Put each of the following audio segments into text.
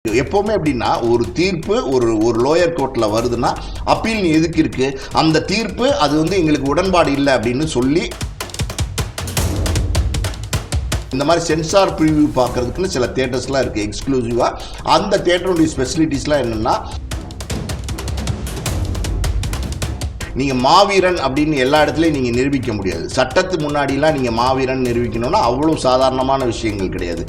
எப்பவுமே எப்படின்னா ஒரு தீர்ப்பு ஒரு லோயர் கோர்ட்ல வருதுன்னா அப்பீல் எதுக்கு இருக்கு, அந்த தீர்ப்பு அது எங்களுக்கு உடன்பாடு இல்லை அப்படின்னு சொல்லி இந்த மாதிரி சென்சார் ப்ரிவியூ பார்க்கறதுக்குன்னு சில தியேட்டர்ஸ்லாம் இருக்கு எக்ஸ்க்ளூசிவா. அந்த தியேட்டருடைய ஸ்பெசிலிட்டிஸ்லாம் என்னன்னா, நீங்க மாவீரன் அப்படின்னு எல்லா இடத்துலையும் நீங்க நிரூபிக்க முடியாது. சட்டத்து முன்னாடிலாம் நீங்க மாவீரன் நிரூபிக்கணும்னா அவ்வளவு சாதாரணமான விஷயங்கள் கிடையாது.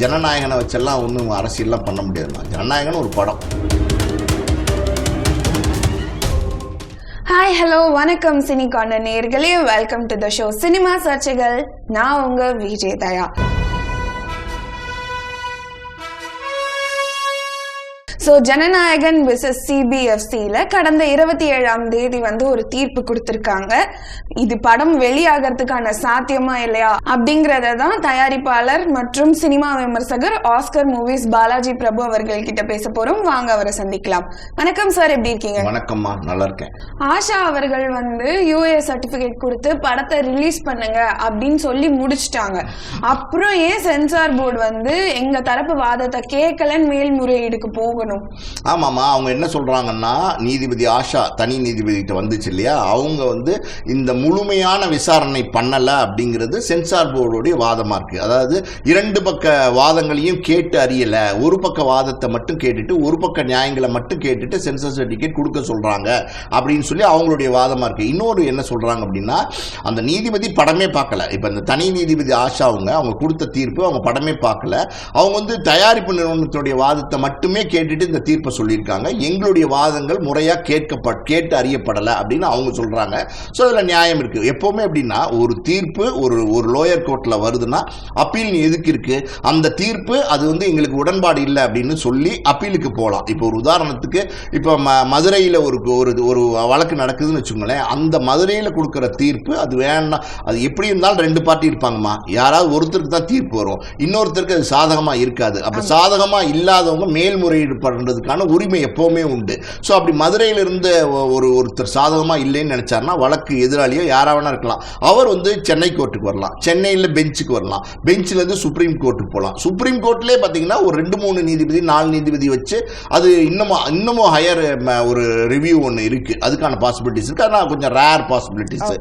ஜனநாயகனை வச்செல்லாம் ஒன்றும் அரசியல்லாம் பண்ண முடியாதுமா. ஜனநாயகன் ஒரு படம். ஹாய் ஹலோ வணக்கம் சினி கார்னர் நேயர்களே, welcome to the show cinema சர்ச்சைகள். நான் உங்க விஜய் தயா. ஸோ ஜனநாயகன் விசஸ் சிபிஎஃப்சியில் கடந்த 27ஆம் தேதி ஒரு தீர்ப்பு கொடுத்துருக்காங்க. இது படம் வெளியாகிறதுக்கான சாத்தியமா இல்லையா அப்படிங்கிறத தான் தயாரிப்பாளர் மற்றும் சினிமா விமர்சகர் ஆஸ்கர் மூவிஸ் பாலாஜி பிரபு அவர்கள் கிட்ட பேச போறோம். வாங்க அவரை சந்திக்கலாம். வணக்கம் சார், எப்படி இருக்கீங்க? வணக்கம்மா, நல்லா இருக்கேன். ஆஷா அவர்கள் யூஏ சர்டிபிகேட் கொடுத்து படத்தை ரிலீஸ் பண்ணுங்க அப்படின்னு சொல்லி முடிச்சிட்டாங்க. அப்புறம் ஏன் சென்சார் போர்டு எங்க தரப்பு வாதத்தை கேட்கலன்னு மேல்முறையீடுக்கு போகணும்? ஆமாமா, அவங்க என்ன சொல்றாங்கன்னா, நீதிபதி ஆஷா தனி நீதிபதிகிட்ட வந்துச்சு இல்லையா, அவங்க இந்த முழுமையான விசாரணை பண்ணல அப்படிங்கிறது சென்சார் போர்டுடைய வாதமா இருக்கு. அதாவது இரண்டு பக்க வாதங்களையும் கேட்டு அறியல, ஒரு பக்க வாதத்தை மட்டும் கேட்டுட்டு ஒரு பக்க நியாயங்களை மட்டும் கேட்டுட்டு சென்சார் சர்டிபிகேட் கொடுக்க சொல்றாங்க அப்படின்னு சொல்லி அவங்களுடைய வாதமா இருக்கு. இன்னொரு என்ன சொல்றாங்க அப்படின்னா, அந்த நீதிபதி படமே பார்க்கல. இப்ப இந்த தனி நீதிபதி ஆஷா அவங்க கொடுத்த தீர்ப்பு அவங்க படமே பார்க்கல. அவங்க தயாரிப்பு நிறுவனத்துடைய வாதத்தை மட்டுமே கேட்டுட்டு இந்த தீர்ப்பை சொல்லியிருக்காங்க. எங்களுடைய வாதங்கள் முறையா கேட்டு அறியப்படலை அப்படின்னு அவங்க சொல்றாங்க. ஸோ அதில் நியாயம் இருக்கு. எப்பவுமே எப்படின்னா ஒரு தீர்ப்பு ஒரு லோயர் கோர்ட்ல வருதுன்னா அப்பீல் எதுக்கு இருக்கு, அந்த தீர்ப்பு அது எங்களுக்கு உடன்பாடு இல்லை அப்படின்னு சொல்லி அப்பீலுக்கு போகலாம். இப்போ ஒரு உதாரணத்துக்கு, இப்போ மதுரையில் ஒரு வழக்கு நடக்குதுன்னு வச்சுக்கோங்களேன். அந்த மதுரையில் கொடுக்குற தீர்ப்பு அது வேண்டாம், அது எப்படி இருந்தாலும் ரெண்டு பார்ட்டி இருப்பாங்கம்மா. யாராவது ஒருத்தருக்கு தான் தீர்ப்பு வரும், இன்னொருத்தருக்கு அது சாதகமா இருக்காது. அப்ப சாதகமா இல்லாதவங்க மேல்முறையீடு பண்றதுக்கான உரிமை எப்பவுமே உண்டு. ஸோ அப்படி மதுரையில் இருந்து ஒருத்தர் சாதகமா இல்லைன்னு நினைச்சாருன்னா வழக்கு எதிராளியோ யாராவனா இருக்கலாம், அவர் சென்னை கோர்ட்டுக்கு வரலாம், சென்னையில் பெஞ்சுக்கு வரலாம், பெஞ்சில் இருந்து சுப்ரீம் கோர்ட்டுக்கு போகலாம். சுப்ரீம் கோர்ட்லேயே பார்த்தீங்கன்னா ஒரு 2-3 நீதிபதி 4 நீதிபதி வச்சு அது இன்னமும் ஹையர் ஒரு ரிவ்யூ ஒன்று இருக்கு. அதுக்கான பாசிபிலிட்டிஸ் இருக்கு. ஆனால் கொஞ்சம் ரேர் பாசிபிலிட்டிஸ்.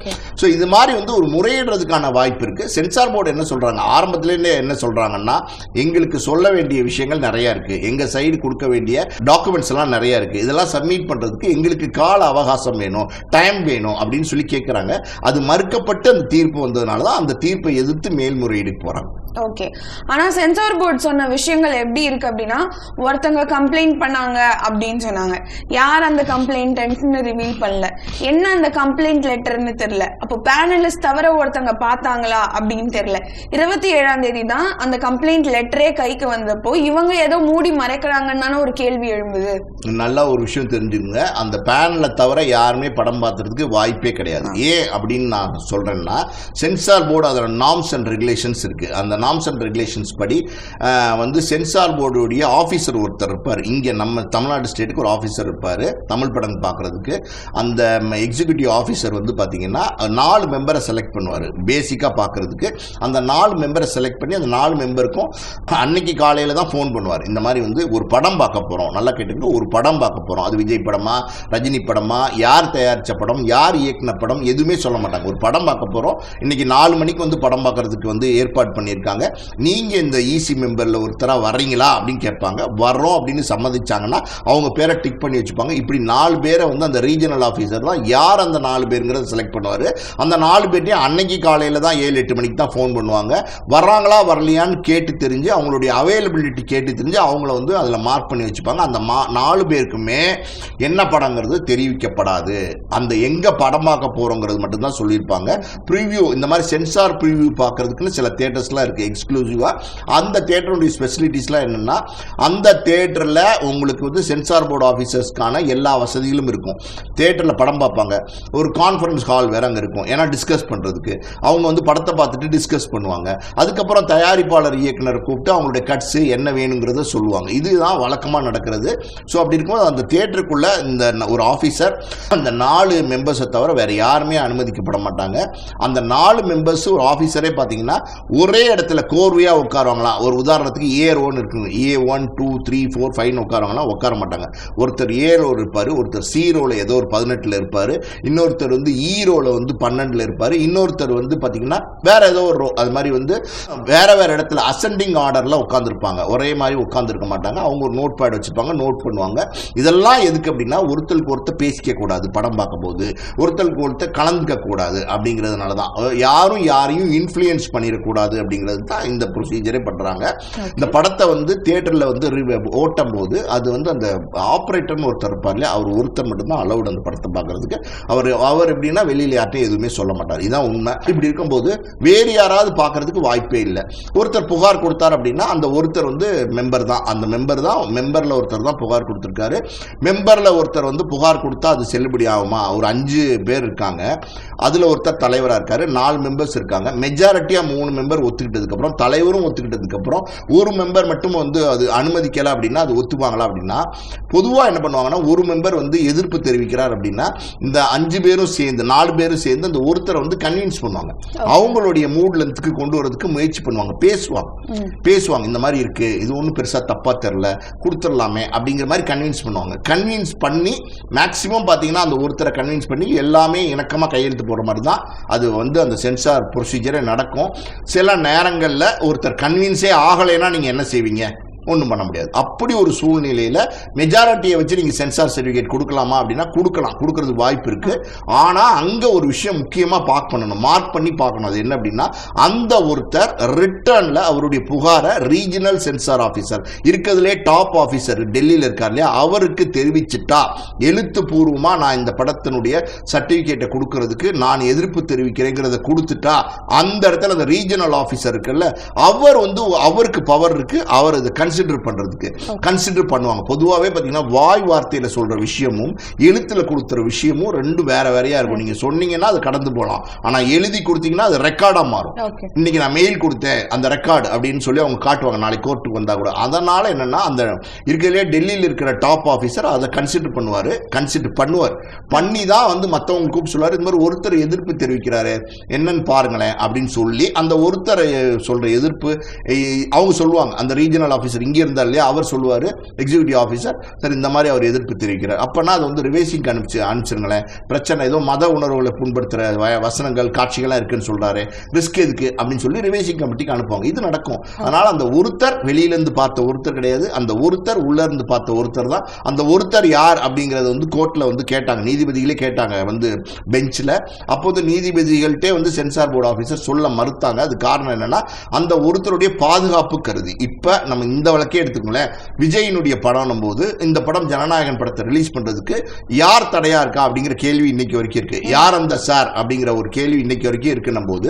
ஸோ இது மாதிரி ஒரு முறையிடுறதுக்கான வாய்ப்பு இருக்கு. சென்சார் போர்டு என்ன சொல்றாங்க, ஆரம்பத்திலேருந்தே என்ன சொல்றாங்கன்னா, எங்களுக்கு சொல்ல வேண்டிய விஷயங்கள் நிறைய இருக்கு, எங்க சைடு கொடுக்க வேண்டிய டாக்குமெண்ட்ஸ் எல்லாம் நிறைய இருக்கு, இதெல்லாம் சப்மிட் பண்றதுக்கு எங்களுக்கு கால அவகாசம் வேணும், டைம் வேணும் அப்படின்னு சொல்லி கேட்கறாங்க. அது மறுக்கப்பட்டு அந்த தீர்ப்பு வந்ததுனால தான் அந்த தீர்ப்பை எதிர்த்து மேல்முறையீடுக்கு போறாங்க. ஓகே, ஆனா சென்சார் போர்டு சொன்ன விஷயங்கள் எப்படி இருக்கு அப்படின்னா, ஒருத்தங்க கம்ப்ளைண்ட் பண்ணாங்க அப்படின்னு சொன்னாங்க. யார் அந்த கம்ப்ளைண்ட் ரிவீல் பண்ணல, என்ன அந்த கம்ப்ளைண்ட் லெட்டர்னு தெரியல. அப்போ பேனலிஸ்ட் தவிர ஒருத்தங்க பார்த்தாங்களா அப்படின்னு தெரியல. 27ஆம் தேதி தான் அந்த கம்ப்ளைண்ட் லெட்டரே கைக்கு வந்தப்போ இவங்க ஏதோ மூடி மறைக்கிறாங்கன்னு ஒரு கேள்வி எழும்புது. நல்ல ஒரு விஷயம் தெரிஞ்சுங்க, அந்த பேனலை தவிர யாருமே படம் பார்த்துறதுக்கு வாய்ப்பே கிடையாது. ஏன் அப்படின்னு நான் சொல்றேன்னா, சென்சார் போர்டு அதோட நார்ம்ஸ் அண்ட் ரெகுலேஷன்ஸ் இருக்கு. அந்த நார்ம்ஸ் அண்ட் ரெகுலேஷன்ஸ் படி சென்சார் போர்டுடைய ஆஃபீஸர் ஒருத்தர் இருப்பார். இங்கே நம்ம தமிழ்நாடு ஸ்டேட்டுக்கு ஒரு ஆஃபீஸர் இருப்பார் தமிழ் படம் பார்க்கறதுக்கு. அந்த எக்ஸிக்யூட்டிவ் ஆஃபீஸர் பார்த்தீங்கன்னா 4 மெம்பரை செலக்ட் பண்ணுவார் பேசிக்காக பார்க்கறதுக்கு. அந்த 4 மெம்பரை செலக்ட் பண்ணி அந்த 4 மெம்பருக்கும் அன்னைக்கு காலையில் தான் ஃபோன் பண்ணுவார். இந்த மாதிரி ஒரு படம் பார்க்க போகிறோம், நல்லா கேட்டுக்கிட்டு ஒரு படம் பார்க்க போகிறோம், அது விஜய் படமா ரஜினி படமா, யார் தயாரித்த படம், யார் இயக்குன படம், எதுவுமே சொல்ல மாட்டாங்க. ஒரு படம் பார்க்க போகிறோம், இன்னைக்கு 4 மணிக்கு படம் பார்க்கறதுக்கு ஏற்பாடு பண்ணியிருக்காங்க, நீங்க இந்த இசி மெம்பர்ல ஒருத்தரா வர்றீங்களா அப்படின்னு கேட்பாங்க. வர்றோம் அப்படின்னு சம்மதிச்சாங்கன்னா அவங்க பேரை டிக் பண்ணி வச்சுப்பாங்க. இப்படி 4 பேரை அந்த ரீஜனல் ஆஃபீஸர் தான் யார் அந்த 4 பேருங்கிறத செலக்ட் பண்ணுவார். அந்த 4 பேர்ட்டையும் அன்னைக்கு காலையில் தான் 7-8 மணிக்கு தான் ஃபோன் பண்ணுவாங்க. வர்றாங்களா வரலையான்னு கேட்டு தெரிஞ்சு அவங்களுடைய அவைலபிலிட்டி கேட்டு தெரிஞ்சு அவங்கள அதில் மார்க் பண்ணி வச்சுப்பாங்க. அந்த 4 பேருக்குமே என்ன படங்கிறது தெரிவிக்கப்படாது. அந்த எங்க படம் பார்க்க போறோங்கிறது மட்டும்தான் சொல்லியிருப்பாங்க. ப்ரிவியூ, இந்த மாதிரி சென்சார் ப்ரிவியூ பார்க்கறதுக்குன்னு சில தியேட்டர்ஸ்லாம் இருக்கு எக்ஸ்க்ளூசிவா. அந்த தியேட்டருடைய ஸ்பெசிலிட்டிஸ்லாம் என்னன்னா, அந்த தியேட்டர்ல உங்களுக்கு சென்சார் போர்டு ஆஃபீஸர்ஸ்க்கான எல்லா வசதிகளும் இருக்கும். தியேட்டர்ல படம் பார்ப்பாங்க, ஒரு கான்ஃபரன்ஸ் ஹால் வேற அங்கே இருக்கும், ஏன்னா டிஸ்கஸ் பண்றதுக்கு. அவங்க படத்தை பார்த்துட்டு டிஸ்கஸ் பண்ணுவாங்க. அதுக்கப்புறம் தயாரிப்பாளர் இயக்குனர் கூப்பிட்டு அவங்களுடைய கட்ஸ் என்ன வேணுங்கிறத சொல்லுவாங்க. இதுதான் வழக்கமாக நடக்கிறது. ஸோ அப்படி இருக்கும்போது அந்த தியேட்டருக்குள்ள இந்த ஒரு ஆஃபீஸர் அந்த 4 மெம்பர்ஸை தவிர வேற யாருமே அனுமதிக்கப்பட மாட்டாங்க. அந்த 4 மெம்பர்ஸ் ஒரு ஆஃபீஸரே பார்த்தீங்கன்னா ஒரே இடத்துல இடத்துல கோர்வையாக உட்காருவாங்களா? ஒரு உதாரணத்துக்கு ஏ ரோன்னு இருக்குங்க, A1 2 3 4 5 உட்காருவாங்களா? உட்கார மாட்டாங்க. ஒருத்தர் ஏ ரோ இருப்பார், ஒருத்தர் சி ரோல ஏதோ ஒரு 18ல் இருப்பார், இன்னொருத்தர் வந்து ஈ ரோல வந்து 12ல் இருப்பார், இன்னொருத்தர் வந்து பார்த்தீங்கன்னா வேற ஏதோ ஒரு ரோ. அது மாதிரி வந்து வேற வேற இடத்துல அசெண்டிங் ஆர்டரில் உட்காந்துருப்பாங்க, ஒரே மாதிரி உட்காந்துருக்க மாட்டாங்க. அவங்க ஒரு நோட் பேட் வச்சுருப்பாங்க, நோட் பண்ணுவாங்க. இதெல்லாம் எதுக்கு அப்படின்னா ஒருத்தருக்கு ஒருத்தர் பேசிக்க கூடாது, படம் பார்க்கும்போது ஒருத்தருக்கு ஒருத்தர் கலந்துக்க கூடாது அப்படிங்கிறதுனால தான். யாரும் யாரையும் இன்ஃப்ளூயன்ஸ் பண்ணிடக்கூடாது அப்படிங்கிறது தான் இந்த ப்ரொசீஜரே பண்ணுறாங்க. இந்த படத்தை வந்து தியேட்டரில் வந்து ஓட்டும் போது அது வந்து அந்த ஆப்ரேட்டர்னு ஒருத்தர் இருப்பார் இல்லையா, அவர் ஒருத்தர் மட்டும்தான் அலவுட் அந்த படத்தை பார்க்கறதுக்கு. அவர் எப்படின்னா வெளியில் யார்ட்டையும் எதுவுமே சொல்ல மாட்டார். இதுதான் உண்மை. இப்படி இருக்கும்போது வேறு யாராவது பார்க்கறதுக்கு வாய்ப்பே இல்லை. ஒருத்தர் புகார் கொடுத்தார் அப்படின்னா அந்த ஒருத்தர் வந்து மெம்பர் தான், அந்த மெம்பரில் ஒருத்தர் தான் புகார் கொடுத்துருக்காரு. மெம்பரில் ஒருத்தர் வந்து புகார் கொடுத்தா அது செல்லுபடி ஆகுமா? ஒரு 5 பேர் இருக்காங்க, அதில் ஒருத்தர் தலைவராக இருக்காரு, 4 மெம்பர்ஸ் இருக்காங்க. மெஜாரிட்டியாக 3 மெம்பர் ஒத்துக்கிட்டதுக்கப்புறம், தலைவரும் ஒத்துக்கிட்டதுக்கப்புறம் ஒரு மெம்பர் மட்டும் வந்து அது அனுமதிக்கலை அப்படின்னா அது ஒத்துவாங்களா அப்படின்னா, பொதுவாக என்ன பண்ணுவாங்கன்னா ஒரு மெம்பர் வந்து எதிர்ப்பு தெரிவிக்கிறார் அப்படின்னா இந்த 5 பேரும் சேர்ந்து 4 பேரும் சேர்ந்து அந்த ஒருத்தரை வந்து கன்வின்ஸ் பண்ணுவாங்க, அவங்களுடைய மூட் லென்த்துக்கு கொண்டு வரதுக்கு முயற்சி பண்ணுவாங்க, பேசுவாங்க இந்த மாதிரி இருக்கு, இது ஒன்றும் பெருசாக தப்பாக தெரில, கொடுத்துடலாமே அப்படிங்கிற மாதிரி கன்வின்ஸ் பண்ணுவாங்க. கன்வின்ஸ் பண்ணி மேக்சிமம் பார்த்தீங்கன்னா அந்த ஒருத்தரை கன்வின்ஸ் பண்ணி எல்லாமே இணக்கமாக கையெழுத்து போடுற மாதிரி தான் அது வந்து அந்த சென்சார் ப்ரொசீஜரே நடக்கும். சில நேரங்களில் ஒருத்தர் கன்வின்ஸே ஆகலைன்னா நீங்கள் என்ன செய்வீங்க? ஒன்றும் பண்ண முடியாது. அப்படி ஒரு சூழ்நிலையில் மெஜாரிட்டியை வச்சு நீங்கள் சென்சார் சர்டிஃபிகேட் கொடுக்கலாமா அப்படின்னா கொடுக்கறதுக்கு வாய்ப்பு இருக்குது. ஆனால் அங்கே ஒரு விஷயம் முக்கியமாக மார்க் பண்ணி பார்க்கணும். அது என்ன அப்படின்னா அந்த ஒருத்தர் ரிட்டர்னில் அவருடைய புகாரை ரீஜனல் சென்சார் ஆஃபீஸர் இருக்கிறதுலே டாப் ஆஃபீஸர் டெல்லியில் இருக்கார் இல்லையா, அவருக்கு தெரிவிச்சுட்டா, எழுத்துப்பூர்வமாக நான் இந்த படத்தினுடைய சர்டிஃபிகேட்டை கொடுக்கறதுக்கு நான் எதிர்ப்பு தெரிவிக்கிறேங்கிறத கொடுத்துட்டா, அந்த இடத்துல அந்த ரீஜனல் ஆஃபீஸர் இருக்குல்ல, அவர் வந்து அவருக்கு பவர் இருக்கு, அவர் அதை கன்சிடர் பண்ணுவாங்க. பொதுவாகவே பார்த்தீங்கன்னா வாய் வார்த்தையில் சொல்ற விஷயமும் எழுத்துல கொடுத்துற விஷயமும் ரெண்டும் வேறையா இருக்கும். நீங்க சொன்னீங்கன்னா அது கடந்து போகலாம், ஆனா எழுதி கொடுத்தீங்கன்னா அது ரெக்கார்டா மாறும். இன்னைக்கு நான் மெயில் கொடுத்தேன் அந்த ரெக்கார்டு அப்படின்னு சொல்லி அவங்க காட்டுவாங்க நாளைக்கு கோர்ட்டுக்கு வந்தா கூட. அதனால என்னன்னா அந்த இருக்கிறதுலே டெல்லியில் இருக்கிற டாப் ஆஃபீஸர் அதை கன்சிடர் பண்ணுவார். பண்ணி தான் வந்து மற்றவங்க கூப்பிட்டு சொல்லுவார், இந்த மாதிரி ஒருத்தர் எதிர்ப்பு தெரிவிக்கிறாரு என்னன்னு பாருங்களேன் அப்படின்னு சொல்லி அந்த ஒருத்தர் சொல்ற எதிர்ப்பு அவங்க சொல்லுவாங்க. அந்த ரீஜனல் ஆஃபீஸர் இங்கே இருந்தார் இல்லையா, அவர் சொல்லுவார் எக்ஸிக்யூட்டிவ் ஆஃபீஸர், சார் இந்த மாதிரி அவர் எதிர்ப்பு தெரிவிக்கிறார், அப்பனா அது வந்து ரிவைசிங் அனுப்பிச்சிருங்களேன், பிரச்சனை ஏதோ மத உணர்வுகளை புண்படுத்துகிற வசனங்கள் காட்சிகளாக இருக்குன்னு சொல்கிறாரு, ரிஸ்க் எதுக்கு அப்படின்னு சொல்லி ரிவைசிங் கமிட்டிக்கு அனுப்புவாங்க. இது நடக்கும். அதனால் அந்த ஒருத்தர் வெளியிலேருந்து பார்த்த ஒருத்தர் கிடையாது, அந்த ஒருத்தர் உள்ளேருந்து பார்த்த ஒருத்தர் தான். அந்த ஒருத்தர் யார் அப்படிங்கிறத வந்து கோர்ட்டில் வந்து கேட்டாங்க, நீதிபதிகளே கேட்டாங்க வந்து பெஞ்சில். அப்போது நீதிபதிகள்கிட்டே வந்து சென்சார் போர்டு ஆஃபீஸர் சொல்ல மறுத்தாங்க. அது காரணம் என்னன்னா அந்த ஒருத்தருடைய பாதுகாப்பு கருதி. இப்போ நம்ம இந்த வழக்கே எடுத்துக்கோங்களேன், விஜயினுடைய படம் போது இந்த படம் ஜனநாயகன் படத்தை ரிலீஸ் பண்றதுக்கு யார் தடையா இருக்கா அப்படிங்கிற கேள்வி இன்னைக்கு வரைக்கும் இருக்கு. யார் அந்த சார் அப்படிங்கிற ஒரு கேள்வி இன்னைக்கு வரைக்கும் இருக்குன்னும் போது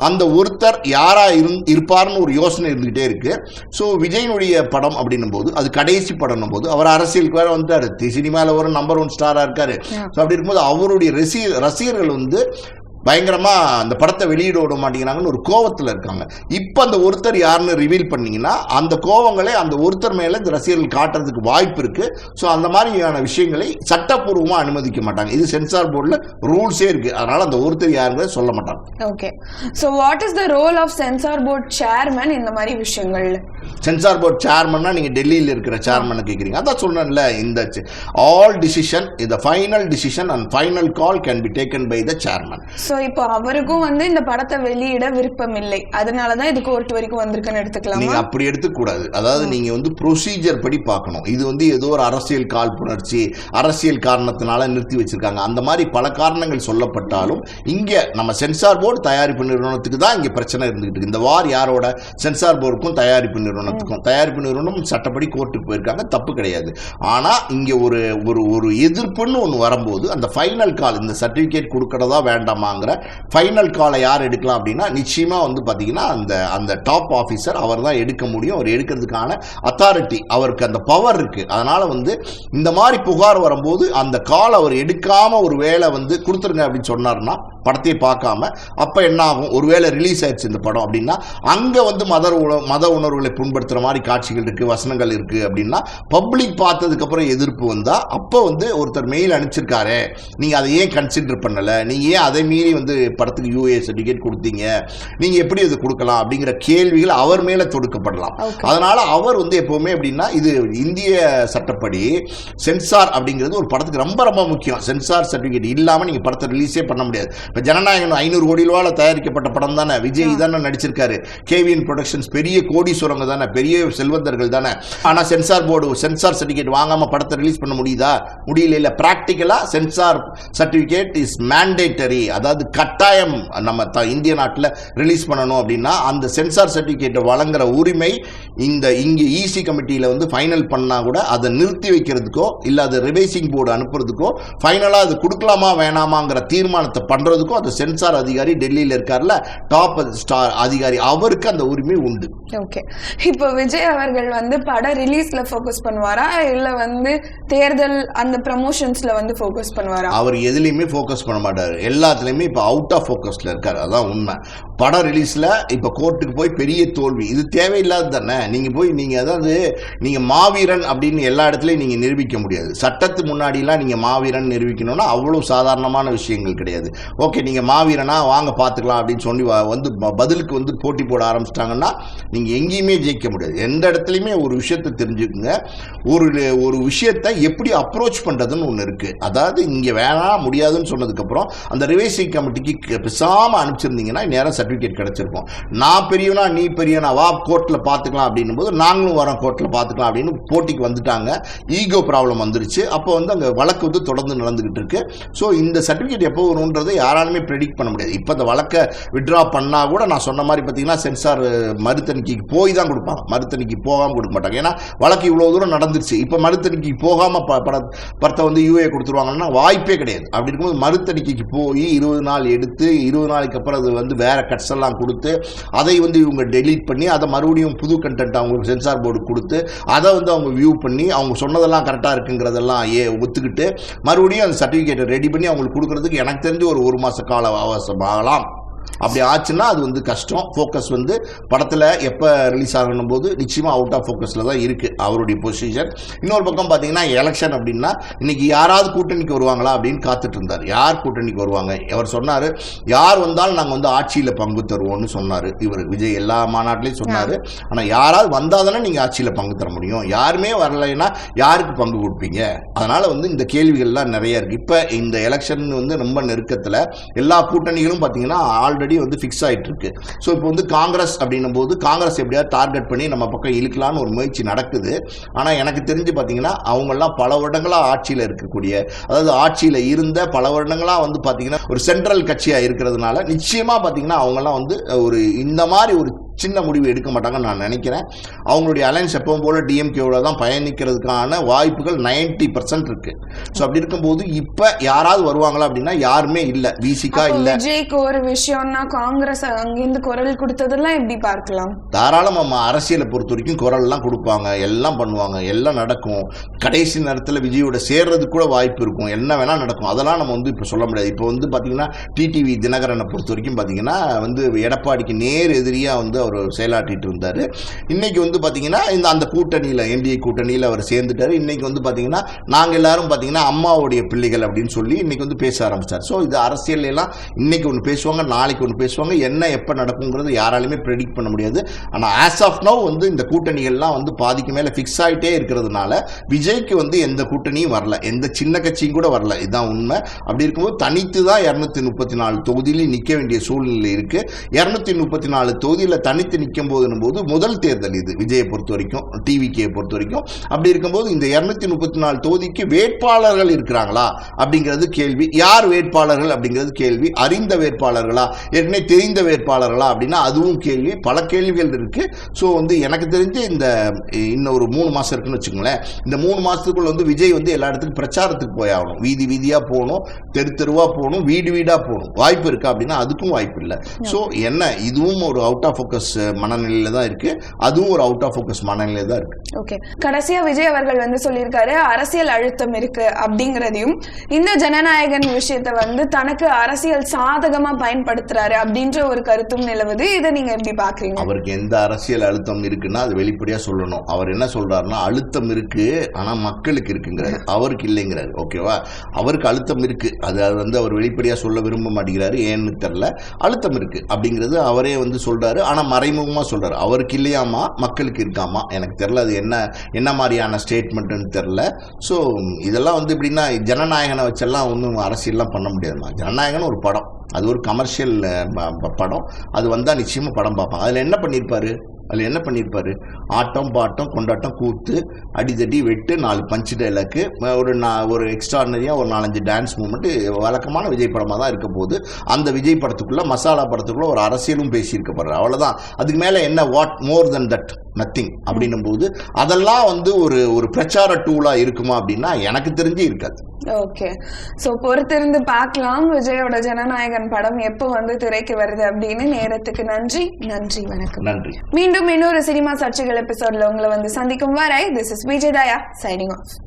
அந்த ஒருத்தர் யாரா இருப்பார்னு ஒரு யோசனை இருந்துகிட்டே இருக்கு. ஸோ விஜயினுடைய படம் அப்படின்னும் போது அது கடைசி படம் போது அவர் அரசியலுக்கு வேற வந்துட்டாரு, சினிமாவில் ஒரு நம்பர் 1 ஸ்டாரா இருக்காரு. ஸோ அப்படி இருக்கும்போது அவருடைய ரசிகர்கள் வந்து பயங்கரமா அந்த படத்தை வெளியிட விட மாட்டேங்கிறாங்கன்னு ஒரு கோவத்தில் இருக்காங்க. இப்போ அந்த ஒருத்தர் யாருன்னு ரிவீல் பண்ணீங்கன்னா அந்த கோவங்களை அந்த ஒருத்தர் மேல இந்த ரசிகர்கள் காட்டுறதுக்கு வாய்ப்பு இருக்கு. ஸோ அந்த மாதிரியான விஷயங்களை சட்டப்பூர்வமாக அனுமதிக்க மாட்டாங்க. இது சென்சார் போர்டில் ரூல்ஸே இருக்கு. அதனால அந்த ஒருத்தர் யாருன்னு சொல்ல மாட்டாங்க. Okay, so what is the role of censor board chairman இந்த மாதிரி விஷயங்கள்? சென்சார் போர்ட் சேர்மன்னா நீங்க டெல்லியில் இருக்கிற சேர்மனை கேட்குறீங்க. அதான் சொன்னேன்ல, இந்த ஆல் டிசிஷன், இந்த final decision and final call can be taken by the chairman. So இப்போ அவருக்கும் வந்து இந்த படத்தை வெளியிட விருப்பம் இல்லை, அதனாலதான் இது கோர்ட் வரைக்கும் வந்திருக்குன்னு எடுத்துக்கலாம். நீங்க அப்படி எடுத்துக்கூடாது. அதாவது நீங்க வந்து ப்ரொசீஜர் படி பார்க்கணும். இது வந்து ஏதோ ஒரு அரசியல் காழ்ப்புணர்ச்சி, அரசியல் காரணத்தினால நிறுத்தி வச்சிருக்காங்க, அந்த மாதிரி பல காரணங்கள் சொல்லப்பட்டாலும் இங்க நம்ம சென்சார் போர்டு தயாரிப்பு நிறுவனத்துக்கு தான் இங்க பிரச்சனை இருந்துகிட்டு இருக்கு. இந்த வார் யாரோட? சென்சார் போர்டுக்கும் தயாரிப்பு நிறுவனத்துக்கும். தயாரிப்பு நிறுவனம் சட்டப்படி கோர்ட்டுக்கு போயிருக்காங்க, தப்பு கிடையாது. ஆனா இங்க ஒரு ஒரு எதிர்ப்புன்னு ஒன்று வரும்போது அந்த ஃபைனல் கால், இந்த சர்டிபிகேட் கொடுக்கறதா வேண்டாமாங்கிற ஃபைனல் காலை யார் எடுக்கலாம் அப்படின்னா நிச்சயமா வந்து பாத்தீங்கன்னா அந்த டாப் ஆஃபீஸர் அவர் தான் எடுக்க முடியும். அவர் எடுக்கிறதுக்கான அத்தாரிட்டி, அவருக்கு அந்த பவர் இருக்கு. அதனால வந்து இந்த மாதிரி புகார் வரும்போது அந்த கால் அவர் எடுக்காம ஒரு வேலை வந்து கொடுத்துருங்க அப்படின்னு சொன்னார்னா படத்தையே பார்க்காம அப்போ என்ன ஆகும், ஒருவேளை ரிலீஸ் ஆயிடுச்சு இந்த படம் அப்படின்னா அங்கே வந்து மத உணர்வுகளை புண்படுத்துகிற மாதிரி காட்சிகள் இருக்குது, வசனங்கள் இருக்குது அப்படின்னா பப்ளிக் பார்த்ததுக்கப்புறம் எதிர்ப்பு வந்தால் அப்போ வந்து ஒருத்தர் மெயில் அனுப்பிச்சிருக்காரு, நீங்கள் அதை ஏன் கன்சிடர் பண்ணலை, நீங்கள் ஏன் அதை மீறி வந்து படத்துக்கு UA சர்டிஃபிகேட் கொடுத்தீங்க, நீங்கள் எப்படி அது கொடுக்கலாம் அப்படிங்கிற கேள்விகள் அவர் மேலே தொடுக்கப்படலாம். அதனால் அவர் வந்து எப்போவுமே அப்படின்னா இது இந்திய சட்டப்படி சென்சார் அப்படிங்கிறது ஒரு படத்துக்கு ரொம்ப ரொம்ப முக்கியம். சென்சார் சர்டிஃபிகேட் இல்லாமல் நீங்கள் படத்தை ரிலீஸே பண்ண முடியாது. இப்போ ஜனநாயகன் 500 கோடி ரூபாயில் தயாரிக்கப்பட்ட படம் தானே, விஜய் தானே நடிச்சிருக்காரு, KVN ப்ரொடக்ஷன்ஸ் பெரிய கோடீஸ்வரங்க தானே, பெரிய செல்வந்தர்கள் தானே. ஆனால் சென்சார் போர்டு சென்சார் சர்டிஃபிகேட் வாங்காமல் படத்தை ரிலீஸ் பண்ண முடியுதா? முடியல. இல்லை, ப்ராக்டிக்கலாக சென்சார் சர்டிஃபிகேட் இஸ் மேண்டேட்டரி, அதாவது கட்டாயம் நம்ம இந்திய நாட்டில் ரிலீஸ் பண்ணணும் அப்படின்னா அந்த சென்சார் சர்டிஃபிகேட்டை வழங்குற உரிமை இங்கே EC கமிட்டியில் வந்து ஃபைனல் பண்ணால் கூட அதை நிறுத்தி வைக்கிறதுக்கோ இல்லை அதை ரிவைசிங் போர்டு அனுப்புறதுக்கோ ஃபைனலாக அது கொடுக்கலாமா வேணாமாங்கிற தீர்மானத்தை பண்ணுறதுக்கோ அந்த சென்சார் அதிகாரி டெல்லியில் இருக்கார்ல, டாப் ஸ்டார் அதிகாரி, அவருக்கு அந்த உரிமை உண்டு. ஓகே, இப்போ விஜய் அவர்கள் வந்து பட ரிலீஸ்ல ஃபோக்கஸ் பண்ணுவாரா இல்லை வந்து தேர்தல் அந்த ப்ரமோஷன்ஸ்ல வந்து ஃபோக்கஸ் பண்ணுவாரா? அவர் எதுலையுமே ஃபோக்கஸ் பண்ண மாட்டார், எல்லாத்துலேயுமே இப்போ அவுட் ஆஃப் ஃபோக்கஸில் இருக்கார். அதான் உண்மை. படம் ரிலீஸில் இப்போ கோர்ட்டுக்கு போய் பெரிய தோல்வி, இது தேவையில்லாது தானே. நீங்கள் அதாவது நீங்கள் மாவீரன் அப்படின்னு எல்லா இடத்துலையும் நீங்கள் நிரூபிக்க முடியாது. சட்டத்து முன்னாடிலாம் நீங்கள் மாவீரன் நிரூபிக்கணும்னா அவ்வளோ சாதாரணமான விஷயங்கள் கிடையாது. ஓகே, நீங்கள் மாவீரனா வாங்க பார்த்துக்கலாம் அப்படின்னு சொல்லி வந்து பதிலுக்கு வந்து போட்டி போட ஆரம்பிச்சிட்டாங்கன்னா நீங்கள் எங்கேயுமே ஜெயிக்க முடியாது. எந்த இடத்துலையுமே ஒரு விஷயத்தை தெரிஞ்சுக்குங்க, ஒரு விஷயத்தை எப்படி அப்ரோச் பண்ணுறதுன்னு ஒன்று இருக்குது. அதாவது இங்கே வேணாம் முடியாதுன்னு சொன்னதுக்கப்புறம் அந்த ரிவைசிங் கமிட்டிக்கு பேசாமல் அனுப்பிச்சிருந்தீங்கன்னா நேரம் சர்டிஃபிகேட் கிடச்சிருப்போம். நான் பெரியவனா நீ பெரியவனா வா கோர்ட்டில் பார்த்துக்கலாம் அப்படின்னும் போது நாங்களும் வரோம் கோர்ட்டில் பார்த்துக்கலாம் அப்படின்னு போட்டிக்கு வந்துட்டாங்க. ஈகோ ப்ராப்ளம் வந்துருச்சு. அப்போ வந்து அங்கே வழக்கு வந்து தொடர்ந்து நடந்துகிட்டு இருக்கு. ஸோ இந்த சர்டிஃபிகேட் எப்போ வரும்ன்றதை யாராலுமே ப்ரெடிக்ட் பண்ண முடியாது. இப்போ இந்த வழக்கை விட்ரா பண்ணால் கூட நான் சொன்ன மாதிரி பார்த்தீங்கன்னா சென்சார் மறுத்தணிக்கைக்கு போய் தான் கொடுப்பாங்க, மறுத்தணிக்கை போகாமல் கொடுக்க மாட்டாங்க. ஏன்னா வழக்கு இவ்வளோ தூரம் நடந்துருச்சு. இப்போ மறுத்தணிக்கைக்கு போகாமல் படத்தை வந்து UA கொடுத்துருவாங்கன்னா வாய்ப்பே கிடையாது. அப்படி இருக்கும்போது மறுத்தணிக்கைக்கு போய் 20 நாள் எடுத்து 20 நாளைக்கு அப்புறம் அது வந்து வேற கட்ஸ் எல்லாம் கொடுத்து அதை வந்து இவங்க டெலீட் பண்ணி அதை மறுபடியும் புது கண்டென்ட் அவங்களுக்கு சென்சார் போர்டு கொடுத்து அதை வந்து அவங்க வியூ பண்ணி அவங்க சொன்னதெல்லாம் கரெக்டாக இருக்குங்கிறதெல்லாம் ஒத்துக்கிட்டு மறுபடியும் அந்த சர்டிஃபிகேட்டை ரெடி பண்ணி அவங்களுக்கு கொடுக்கறதுக்கு எனக்கு தெரிஞ்சு ஒரு மாத கால அவகாசம் ஆகலாம். அப்படி ஆச்சுன்னா அது வந்து கஷ்டம். ஃபோக்கஸ் வந்து படத்தில் எப்போ ரிலீஸ் ஆகணும் போது நிச்சயமாக அவுட் ஆஃப் ஃபோக்கஸில் தான் இருக்குது அவருடைய பொசிஷன். இன்னொரு பக்கம் பார்த்தீங்கன்னா எலெக்ஷன் அப்படின்னா இன்னைக்கு யாராவது கூட்டணிக்கு வருவாங்களா அப்படின்னு காத்துட்டு இருந்தார். யார் கூட்டணிக்கு வருவாங்க? அவர் சொன்னார், யார் வந்தாலும் நாங்கள் வந்து ஆட்சியில் பங்கு தருவோம்னு சொன்னார். இவர் விஜய் எல்லா மாநாட்டிலையும் சொன்னார். ஆனால் யாராவது வந்தால் தானே நீங்கள் ஆட்சியில் பங்கு தர முடியும், யாருமே வரலைன்னா யாருக்கு பங்கு கொடுப்பீங்க? அதனால் வந்து இந்த கேள்விகள்லாம் நிறைய இருக்குது. இப்போ இந்த எலெக்ஷன் வந்து ரொம்ப நெருக்கத்தில் எல்லா கூட்டணிகளும் பார்த்தீங்கன்னா ஆல்ரெடி வந்து ஃபிக்ஸ் ஆயிட்டு இருக்கு. ஸோ இப்போ வந்து காங்கிரஸ் அப்படின்னும் போது காங்கிரஸ் எப்படியாவது டார்கெட் பண்ணி நம்ம பக்கம் இழுக்கலான்னு ஒரு முயற்சி நடக்குது. ஆனால் எனக்கு தெரிஞ்சு பார்த்தீங்கன்னா அவங்கெல்லாம் பல வருடங்களாக ஆட்சியில் இருக்கக்கூடிய, அதாவது ஆட்சியில் இருந்த பல வருடங்களாக வந்து பார்த்தீங்கன்னா ஒரு சென்ட்ரல் கட்சியாக இருக்கிறதுனால நிச்சயமாக பார்த்தீங்கன்னா அவங்கெல்லாம் வந்து ஒரு இந்த மாதிரி ஒரு சின்ன முடிவு எடுக்க மாட்டாங்கன்னு நான் நினைக்கிறேன். அவங்களுடைய அலைன்ஸ் எப்பவும் போல டிஎம்கேவோட தான் பயணிக்கிறதுக்கான வாய்ப்புகள் 90% இருக்கு. ஸோ அப்படி இருக்கும்போது இப்போ யாராவது வருவாங்களா அப்படின்னா யாருமே இல்லை. விசிகா இல்லை. விஜய்க்கு ஒரு விஷயம்னா காங்கிரஸ் அங்கிருந்து குரல் கொடுத்ததெல்லாம் எப்படி பார்க்கலாம்? தாராளம் நம்ம அரசியலை பொறுத்த வரைக்கும் குரல்லாம் கொடுப்பாங்க, எல்லாம் பண்ணுவாங்க, எல்லாம் நடக்கும். கடைசி நேரத்தில் விஜயோட சேர்றதுக்கு கூட வாய்ப்பு இருக்கும், என்ன வேணால் நடக்கும். அதெல்லாம் நம்ம வந்து இப்போ சொல்ல முடியாது. இப்போ வந்து பார்த்தீங்கன்னா டிடிவி தினகரனை பொறுத்த வரைக்கும் பார்த்தீங்கன்னா வந்து எடப்பாடிக்கு நேர் எதிரியாக வந்து அவர் செயலாற்றிட்டு இருந்தார். இன்னைக்கு வந்து பார்த்தீங்கன்னா அந்த கூட்டணியில் என்டிஏ கூட்டணியில் அவர் சேர்ந்துட்டார். இன்னைக்கு வந்து பார்த்தீங்கன்னா நாங்கள் எல்லாரும் பார்த்தீங்கன்னா அம்மாவுடைய பிள்ளைகள் அப்படின்னு சொல்லி இன்னைக்கு வந்து பேச ஆரம்பிச்சார். ஸோ இது அரசியல் எல்லாம் இன்னைக்கு ஒன்று பேசுவாங்க, நாளைக்கு ஒன்று பேசுவாங்க, என்ன எப்போ நடக்குங்கிறது யாராலுமே ப்ரெடிக்ட் பண்ண முடியாது. ஆனால் ஆஸ் ஆஃப் நவ் வந்து இந்த கூட்டணிகள்லாம் வந்து பாதிக்கு மேலே ஃபிக்ஸ் ஆகிட்டே இருக்கிறதுனால விஜய்க்கு வந்து எந்த கூட்டணியும் வரல, எந்த சின்ன கட்சியும் கூட வரல. இதுதான் உண்மை. அப்படி இருக்கும்போது தனித்து தான் 234 தொகுதியிலையும் நிற்க வேண்டிய சூழ்நிலை இருக்கு. 234 தொகுதியில் தனித்து நிற்கும் போது முதல் தேர்தல் இது விஜயை பொறுத்த வரைக்கும், டிவிகே பொறுத்த வரைக்கும். அப்படி இருக்கும்போது இந்த 234 தொகுதிக்கு வேட்பாளர்கள் இருக்கிறாங்களா அப்படிங்கிறது கேள்வி. யார் வேட்பாளர்கள் அப்படிங்கிறது கேள்வி. அறிந்த வேட்பாளர்களா, ஏற்கனவே தெரிந்த வேட்பாளர்களா அப்படின்னா அதுவும் கேள்வி. பல கேள்விகள் இருக்கு. ஸோ வந்து எனக்கு தெரிஞ்சு இந்த இன்னும் ஒரு 3 மாசம் இருக்குன்னு வச்சுக்கோங்களேன். இந்த 3 மாசத்துக்குள்ள வந்து விஜய் வந்து எல்லா இடத்துக்கும் பிரச்சாரத்துக்கு போய் ஆகணும். வீதி வீதியா போகணும், தெரு தெருவா போகணும், வீடு வீடா போகணும். வாய்ப்பு இருக்கா அப்படின்னா அதுக்கும் வாய்ப்பு இல்லை. ஸோ என்ன இதுவும் ஒரு அவுட் ஆஃப் ஃபோக்கஸ் ஃபோக்கஸ் மனநிலையில தான் இருக்கு, அதுவும் ஒரு அவுட் ஆஃப் ஃபோக்கஸ் மனநிலையில தான் இருக்கு. ஓகே, கடைசியா விஜய் அவர்கள் வந்து சொல்லியிருக்காரு அரசியல் அழுத்தம் இருக்கு அப்படிங்கறதையும், இந்த ஜனநாயகன் விஷயத்தை வந்து தனக்கு அரசியல் சாதகமா பயன்படுத்துறாரு அப்படின்ற ஒரு கருத்தும் நிலவுது. இதை நீங்க எப்படி பாக்குறீங்க? அவருக்கு எந்த அரசியல் அழுத்தம் இருக்குன்னா அது வெளிப்படையா சொல்லணும். அவர் என்ன சொல்றாருன்னா அழுத்தம் இருக்கு ஆனா மக்களுக்கு இருக்குங்கிறாரு, அவருக்கு இல்லைங்கிறாரு. ஓகேவா, அவருக்கு அழுத்தம் இருக்கு, அது வந்து அவர் வெளிப்படையா சொல்ல விரும்ப மாட்டேங்கிறாரு, ஏன்னு தெரியல. அழுத்தம் இருக்கு அப்படிங்கிறது அவரே வந்து சொல்றாரு, ஆனா மறைமுகமா சொல்றாரு. அவருக்கு இல்லையாமா மக்களுக்கு இருக்காமா, எனக்கு தெரியல அது என்ன மாதிரியான ஸ்டேட்மெண்ட்னு தெரியல. ஸோ இதெல்லாம் வந்து எப்படின்னா ஜனநாயகனை வச்செல்லாம் ஒன்றும் அரசியல்லாம் பண்ண முடியாதுமா. ஜனநாயகன் ஒரு படம், அது ஒரு கமர்ஷியல் படம், அது வந்தால் நிச்சயமாக படம் பார்ப்பாங்க. அதில் என்ன பண்ணியிருப்பாரு, ஆட்டம் பாட்டம் கொண்டாட்டம் கூத்து அடிதடி வெட்டு 4 பஞ்சு டைலாக்கு, ஒரு எக்ஸ்ட்ரானரியாக ஒரு 4-5 டான்ஸ் மூமெண்ட், வழக்கமான விஜய் படமாக தான் இருக்க போகுது. அந்த விஜய் படத்துக்குள்ள மசாலா படத்துக்குள்ள ஒரு அரசியலும் பேசியிருக்கப்படுற, அவ்வளோதான். அதுக்கு மேலே என்ன, what more then that, nothing அப்படின்னும் போது அதெல்லாம் வந்து ஒரு பிரச்சார டூலா இருக்குமா அப்படின்னா எனக்கு தெரிஞ்சு இருக்காது. ஓகே, சோ பொறுத்திருந்து பார்க்கலாம் விஜயோட ஜனநாயகன் படம் எப்போ வந்து திரைக்கு வருது அப்படின்னு. நேரத்துக்கு நன்றி, வணக்கம். நன்றி. மீண்டும் இன்னொரு சினிமா சர்ச்சைகள் எபிசோட்ல உங்களை வந்து சந்திக்கும் வரை, this is Vijay Daya signing off.